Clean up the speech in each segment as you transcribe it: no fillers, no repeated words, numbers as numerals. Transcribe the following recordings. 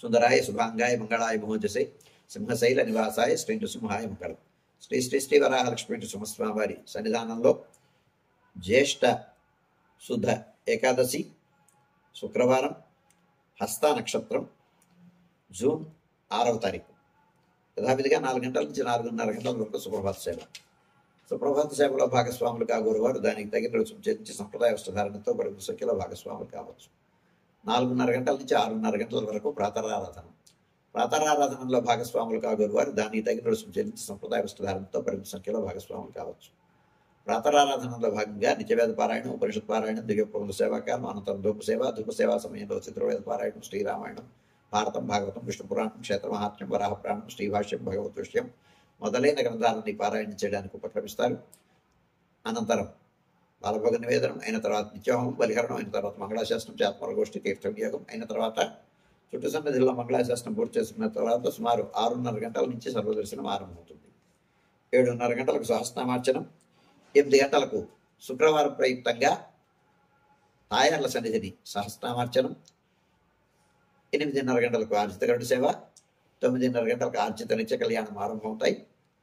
సుందరాయ శుభాంగాయ మంగళాయ మహోజసే సింహశైల నివాసాయ శ్రీ నృసింహాయ మంగళం. శ్రీ శ్రీ శ్రీ వరాహలక్ష్మీ నృసింహస్వామి వారి సన్నిధానంలో జ్యేష్ఠ శుద్ధ ఏకాదశి శుక్రవారం, హస్త నక్షత్రం, జూన్ 6వ తారీఖు యథావిధిగా 4 గంటల నుంచి 4:30 గంటల వరకు సుప్రభాత సేవ. సుప్రభాత సేవలో భాగస్వాములు కాగోరు వారు దానికి తగిన రుసుము చెల్లించి సంప్రదాయ వస్త్రధారణతో పరిమిత సంఖ్యలో భాగస్వాములు కావచ్చు. 4:30 గంటల నుంచి 6:30 గంటల వరకు ప్రాతరారాధన. ప్రాతరారాధనలో భాగస్వాములు కాగోరు వారు దానికి తగిన రుసుము చెల్లించి సంప్రదాయ వస్త్రధారణతో పరిమిత సంఖ్యలో భాగస్వాములు కావచ్చు. ప్రాతరారాధనలో భాగంగా నిత్యవేద పారాయణం, ఉపనిషత్ పారాయణం, దివ్యప్రబంధ సేవాకాలం, అనంతరం ధూప సేవా సమయంలో చిత్రవేద పారాయణం, శ్రీరామాయణం, భారతం, భాగవతం, విష్ణు పురాణం, క్షేత్రమహాత్మ్యం, వరాహపురాణం, శ్రీభాష్యం, భగవత్ విషయం మొదలైన గ్రంథాలని పారాయణ చేయడానికి ఉపక్రమిస్తారు. అనంతరం బాలభోగ నివేదనం అయిన తర్వాత నిత్యహోమం, బలిహరణం అయిన తర్వాత మంగళాశాసనం, ఆత్మరగోష్ఠి, తీర్థ వినియోగం అయిన తర్వాత చుట్టు సన్నిధిలో మంగళాశాసనం పూర్తి చేసుకున్న తర్వాత సుమారు 6:30 గంటల నుంచి సర్వదర్శనం ఆరంభమవుతుంది. 7:30 గంటలకు సహస్రనామార్చనం, 8 గంటలకు శుక్రవారం ప్రయుక్తంగా తాయార్ల సన్నిధిని సహస్రనామార్చనం, 8:30 గంటలకు ఆర్జిత గరుడ సేవ, 9:30 గంటలకు ఆర్జిత నిత్య కళ్యాణం ఆరంభమవుతాయి.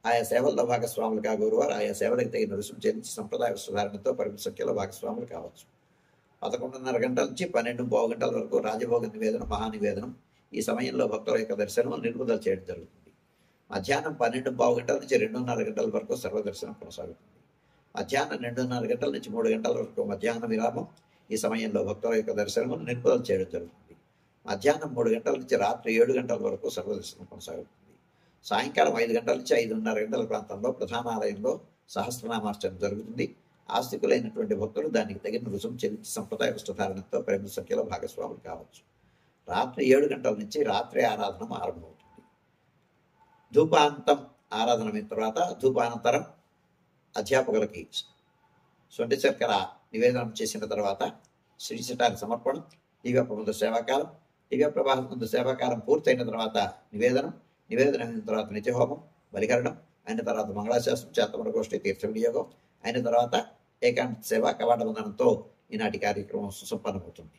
ఆయా సేవల్లో భాగస్వాములు కాగోరు వారు ఆయా సేవలకు తగిన రుసుము చెల్లించి సంప్రదాయ వస్త్రధారణతో పరిమిత సంఖ్యలో భాగస్వాములు కావచ్చు. 11:30 గంటల నుంచి 12:15 గంటల వరకు రాజభోగ నివేదనం, మహానివేదనం. ఈ సమయంలో భక్తుల యొక్క దర్శనం నిలుపుదల చేయడం జరుగుతుంది. మధ్యాహ్నం 12:15 గంటల నుంచి 2:30 గంటల వరకు సర్వదర్శనం కొనసాగుతుంది. మధ్యాహ్నం 2:30 గంటల నుంచి 3 గంటల వరకు మధ్యాహ్న విరామం. ఈ సమయంలో భక్తుల యొక్క దర్శనం నిలుపుదల చేయడం జరుగుతుంది. మధ్యాహ్నం 3 గంటల నుంచి రాత్రి 7 గంటల వరకు సర్వదర్శనం కొనసాగుతుంది. సాయంకాలం 5 గంటల నుంచి 5:30 గంటల ప్రాంతంలో ప్రధానాలయంలో సహస్రనామార్చన జరుగుతుంది. ఆస్తికులైనటువంటి భక్తులు దానికి తగిన రుసుము చెల్లించి సంప్రదాయ వస్త్రధారణతో పరిమిత సంఖ్యలో భాగస్వాములు కావచ్చు. రాత్రి 7 గంటల నుంచి రాత్రి ఆరాధన ఆరంభమవుతుంది. ధూపాంతం ఆరాధన అయిన తర్వాత ధూపానంతరం అధ్యాపకులకి సొంటి చక్కెర నివేదనం చేసిన తర్వాత శ్రీచటారి సమర్పణం, దివ్య ప్రబంధ సేవాకాలం, దివ్య ప్రబంధ సేవాకాలం పూర్తయిన తర్వాత నివేదనం అయిన తర్వాత నిత్యహోమం, బలిహరణం అయిన తర్వాత మంగళాశాసనం, చేతమరగోష్ఠి, తీర్థ వినియోగం అయిన తర్వాత ఏకాంత సేవ కవాట వందనంతో ఈనాటి కార్యక్రమం సుసంపన్నమవుతుంది.